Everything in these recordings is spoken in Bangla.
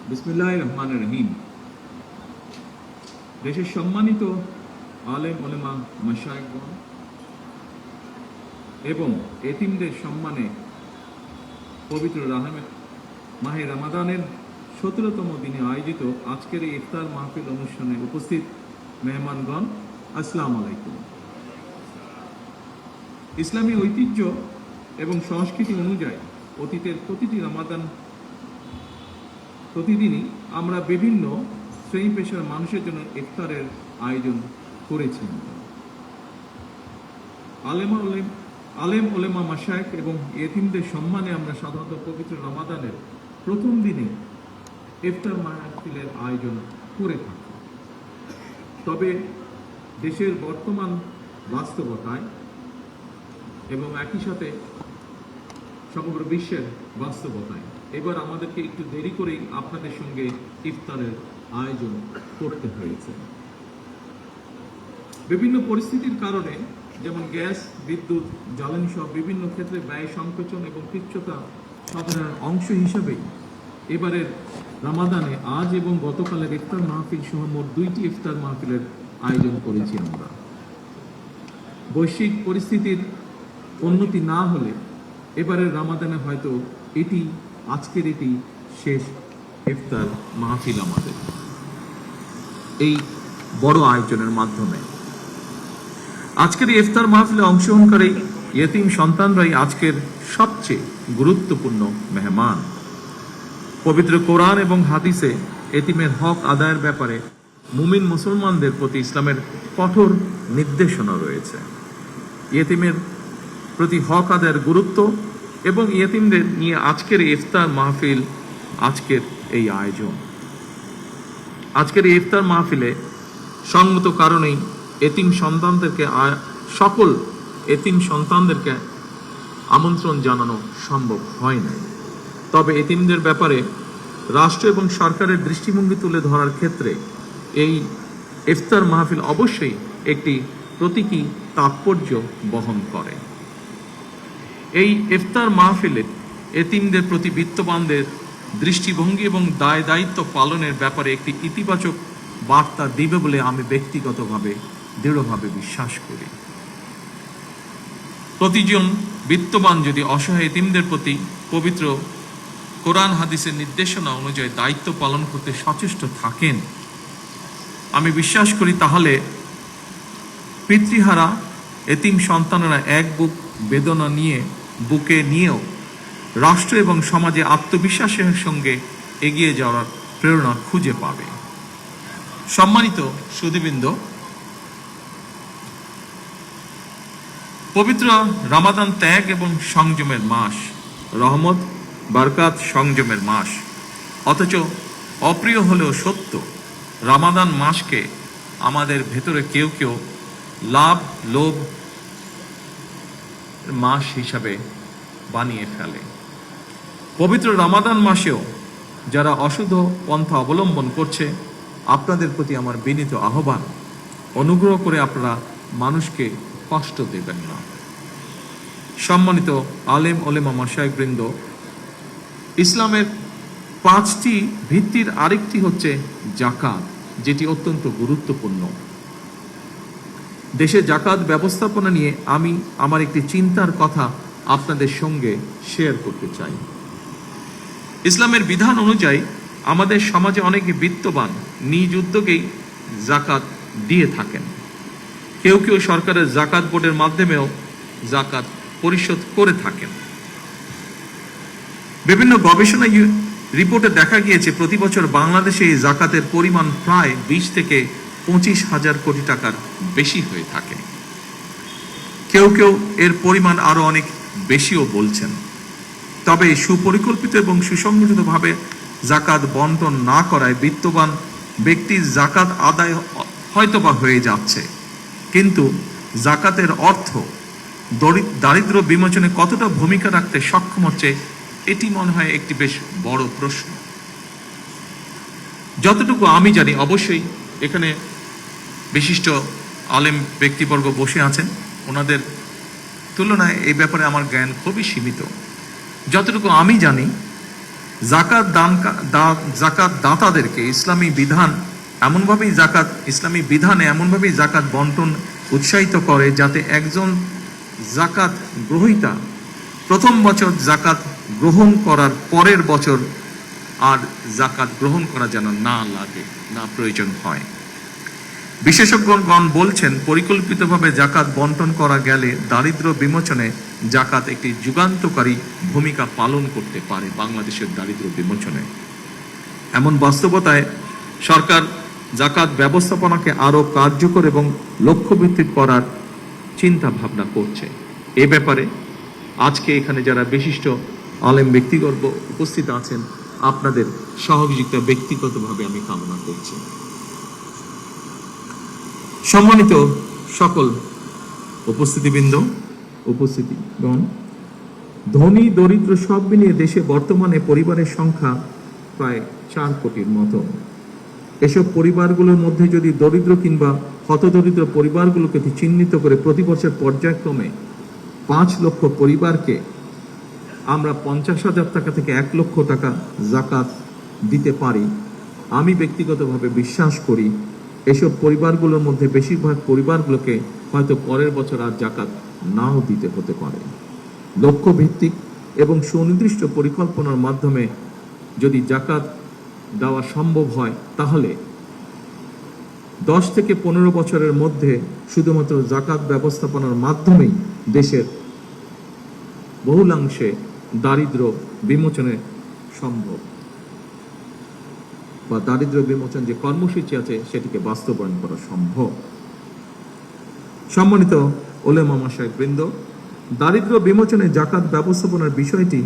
বিসমিল্লাহির রহমানির রহিম। দেশের সম্মানিত আলেম ওলেমা মাশায়েখগণ এবং এতিমদের সম্মানে পবিত্র মাহে রমাদানের 17তম দিনে আয়োজিত আজকের এই ইফতার মাহফিল অনুষ্ঠানে উপস্থিত মেহমানগণ, আসসালামু আলাইকুম। ইসলামী ঐতিহ্য এবং সংস্কৃতি অনুযায়ী অতীতের প্রতিটি রমাদান প্রতিদিনই আমরা বিভিন্ন শ্রেণী পেশার মানুষের জন্য ইফতারের আয়োজন করেছি। আলেম ওলেমা মাশায়েখ এবং ইতিমদের সম্মানে আমরা সাধারণত পবিত্র রমাদানের প্রথম দিনে ইফতার মাহফিলের আয়োজন করে থাকি। তবে দেশের বর্তমান বাস্তবতায় এবং একই সাথে সমগ্র বিশ্বের বাস্তবতায় এবার আমাদেরকে একটু দেরি করেই আপনাদের সঙ্গে ইফতারের আয়োজন করতে হয়েছে। বিভিন্ন পরিস্থিতির কারণে, যেমন গ্যাস, বিদ্যুৎ, জ্বালানি সহ বিভিন্ন ক্ষেত্রে ব্যয় সংকোচন এবং তুচ্ছতা সাধনার অংশ হিসাবেই এবারের রমাদানে আজ এবং গতকালের ইফতার মাহফিল সহ মোট 2টি ইফতার মাহফিলের আয়োজন করেছি আমরা। বৈশ্বিক পরিস্থিতির উন্নতি না হলে এবারের রমাদানে হয়তো আজকের এটি শেষ ইফতার মাহফিল আমাদের এই বড় আয়োজনের মাধ্যমে। আজকের এই ইফতার মাহফিলে অংশগ্রহণকারী ইয়েতিম সন্তানরাই আজকের সবচেয়ে গুরুত্বপূর্ণ মেহমান। পবিত্র কোরআন এবং হাদিসে এতিমের হক আদায়ের ব্যাপারে মুমিন মুসলমানদের প্রতি ইসলামের কঠোর নির্দেশনা রয়েছে। ইয়েতিমের প্রতি হক আদায়ের গুরুত্ব এবং ইয়েতিমদের নিয়ে আজকের ইফতার মাহফিল, আজকের এই আয়োজন। আজকের এই ইফতার মাহফিলে সঙ্গত কারণেই সকল এতিম সন্তানদেরকে আমন্ত্রণ জানানো সম্ভব হয় নাই। তবে এতিমদের ব্যাপারে রাষ্ট্র এবং সরকারের দৃষ্টিভঙ্গি তুলে ধরার ক্ষেত্রে এই ইফতার মাহফিল অবশ্যই একটি প্রতীকী তাৎপর্য বহন করে। এই ইফতার মাহফিলে এতিমদের প্রতি বিত্তবানদের দৃষ্টিভঙ্গি এবং দায় দায়িত্ব পালনের ব্যাপারে একটি ইতিবাচক বার্তা দিবে বলে আমি ব্যক্তিগতভাবে দৃঢ়ভাবে বিশ্বাস করি। প্রতিজন বিত্তবান যদি অসহায় এতিমদের প্রতি পবিত্র কোরআন হাদিসের নির্দেশনা অনুযায়ী দায়িত্ব পালন করতে সচেষ্ট থাকেন, আমি বিশ্বাস করি তাহলে পিতৃহারা এতিম সন্তানেরা এক বুক বেদনা বুকে নিয়েও রাষ্ট্র এবং সমাজে আত্মবিশ্বাসের সঙ্গে এগিয়ে যাওয়ার প্রেরণা খুঁজে পাবে। সম্মানিত সুধীবৃন্দ, পবিত্র রমাদান ত্যাগ এবং সংযমের মাস, রহমত, বরকত, সংযমের মাস। অথচ অপ্রিয় হলেও সত্য, রমাদান মাসকে আমাদের ভেতরে কেউ কেউ লোভ মাস হিসাবে বানিয়ে ফেলে। পবিত্র রমাদান মাসেও যারা অশুদ্ধ পন্থা অবলম্বন করছে, আপনাদের প্রতি আমার বিনীত আহ্বান, অনুগ্রহ করে আপনারা মানুষকে কষ্ট দেবেন না। সম্মানিত আলেম ওলেমা মাশায়েখবৃন্দ, ইসলামের 5টি ভিত্তির আরেকটি হচ্ছে যাকাত, যেটি অত্যন্ত গুরুত্বপূর্ণ। দেশে যাকাত ব্যবস্থাপনা নিয়ে আমি আমার একটি চিন্তার কথা আপনাদের সঙ্গে শেয়ার করতে চাই। ইসলামের বিধান অনুযায়ী আমাদের সমাজে অনেকে বিত্তবান নিজ উদ্যোগেই যাকাত দিয়ে থাকেন। কেউ কেউ সরকারের যাকাত বোর্ডের মাধ্যমেও যাকাত পরিশোধ করে থাকেন। বিভিন্ন গবেষণা রিপোর্টে দেখা গিয়েছে প্রতি বছর বাংলাদেশে এই যাকাতের পরিমাণ প্রায় 20 থেকে 25,000 কোটি টাকার বেশি হয়ে থাকে। কেউ কেউ এর পরিমাণ আরো অনেক বেশিও বলছেন। তবে সুপরিকল্পিত এবং সুসংগঠিতভাবে যাকাত বন্টন না করায় বিত্তবান ব্যক্তির যাকাত আদায় হয়তোবা হয়ে যাচ্ছে, কিন্তু যাকাতের অর্থ দারিদ্র বিমোচনে কতটা ভূমিকা রাখতে সক্ষম হচ্ছে, এটি মনে হয় একটি বেশ বড় প্রশ্ন। যতটুকু আমি জানি, অবশ্যই এখানে বিশিষ্ট আলেম ব্যক্তিবর্গ বসে আছেন, ওনাদের তুলনায় এই ব্যাপারে আমার জ্ঞান খুবই সীমিত। যতটুকু আমি জানি, জাকাত দাতাদেরকে ইসলামী বিধানে এমনভাবেই জাকাত বন্টন উৎসাহিত করে যাতে একজন জাকাত গ্রহীতা প্রথম বছর জাকাত গ্রহণ করার পরের বছর আর জাকাত গ্রহণ করা যেন না লাগে, না প্রয়োজন হয়। বিশেষজ্ঞগণ বলছেন, পরিকল্পিতভাবে জাকাত বন্টন করা গেলে দারিদ্র বিমোচনে জাকাত একটি যুগান্তকারী ভূমিকা পালন করতে পারে বাংলাদেশের দারিদ্র বিমোচনে। এমন বাস্তবতায় সরকার জাকাত ব্যবস্থাপনাকে আরো কার্যকর এবং লক্ষ্যভিত্তিক করার চিন্তা ভাবনা করছে। এ ব্যাপারে আজকে এখানে যারা বিশিষ্ট আলেম ব্যক্তিগণ উপস্থিত আছেন, আপনাদের সহযোগিতা ব্যক্তিগতভাবে আমি কামনা করছি। সম্মানিত সকল উপস্থিতিগণ, ধনী দরিদ্র সব মিলিয়ে দেশে বর্তমানে পরিবারের সংখ্যা প্রায় 4 কোটির মতো। এসব পরিবারগুলোর মধ্যে যদি দরিদ্র কিংবা হতদরিদ্র পরিবারগুলোকে চিহ্নিত করে প্রতি বছর পর্যায়ক্রমে 5 লক্ষ পরিবারকে আমরা 50,000 টাকা থেকে 1 লক্ষ টাকা জাকাত দিতে পারি, আমি ব্যক্তিগতভাবে বিশ্বাস করি এসব পরিবারগুলোর মধ্যে বেশিরভাগ পরিবারগুলোকে হয়তো পরের বছর আর জাকাত নাও দিতে হতে পারে। লক্ষ্যভিত্তিক এবং সুনির্দিষ্ট পরিকল্পনার মাধ্যমে যদি জাকাত দেওয়া সম্ভব হয়, তাহলে 10 থেকে 15 বছরের মধ্যে শুধুমাত্র জাকাত ব্যবস্থাপনার মাধ্যমেই দেশের বহুলাংশে দারিদ্র বিমোচনে সম্ভব, বা দারিদ্র বিমোচন যে কর্মসূচি আছে সেটিকে বাস্তবায়ন করা সম্ভব। সম্মানিত ওলেমা মাশায়েখবৃন্দ, দারিদ্র বিমোচনে জাকাত ব্যবস্থাপনার বিষয়টি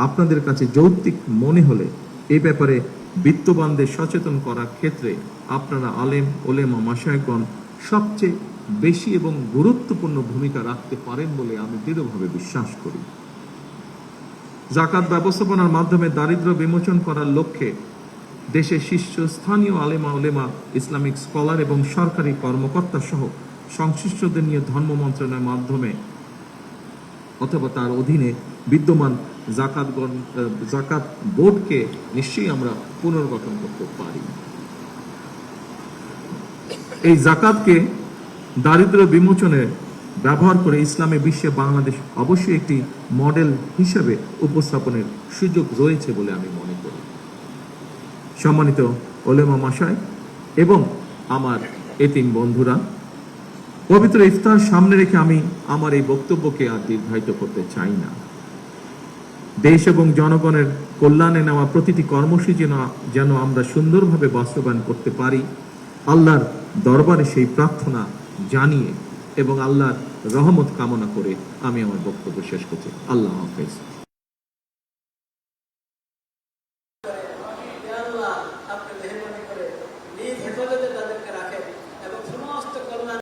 আপনাদের কাছে যৌক্তিক মনে হলে এই ব্যাপারে বিত্তবানদের সচেতন করার ক্ষেত্রে আপনারা আলেম ওলেমা মাশায়েখগণ সবচেয়ে বেশি এবং গুরুত্বপূর্ণ ভূমিকা রাখতে পারেন বলে আমি দৃঢ়ভাবে বিশ্বাস করি। জাকাত ব্যবস্থাপনার মাধ্যমে দারিদ্র বিমোচন করার লক্ষ্যে দেশের শীর্ষস্থানীয় আলেমা ওলেমা, ইসলামিক স্কলার এবং সরকারি কর্মকর্তা সহ সংশ্লিষ্টদের নিয়ে ধর্ম মন্ত্রণালয়ের মাধ্যমে অথবা তার অধীনে বিদ্যমান জাকাত বোর্ডকে নিশ্চয়ই আমরা পুনর্গঠন করতে পারি। এই জাকাতকে দারিদ্র বিমোচনে ব্যবহার করে ইসলামী বিশ্বে বাংলাদেশ অবশ্যই একটি মডেল হিসেবে উপস্থাপনের সুযোগ রয়েছে বলে আমি মনে করি। সম্মানিত ওলেমা মাশায়েখ এবং আমার এতিম বন্ধুরা, পবিত্র ইফতার সামনে রেখে আমি আমার এই বক্তব্যকে আর দীর্ঘায়িত করতে চাই না। দেশ এবং জনগণের কল্যাণে নেওয়া প্রতিটি কর্মসূচি যেন আমরা সুন্দরভাবে বাস্তবায়ন করতে পারি, আল্লাহর দরবারে সেই প্রার্থনা জানিয়ে এবং আল্লাহর রহমত কামনা করে আমি আমার বক্তব্য শেষ করছি। আল্লাহ হাফেজ।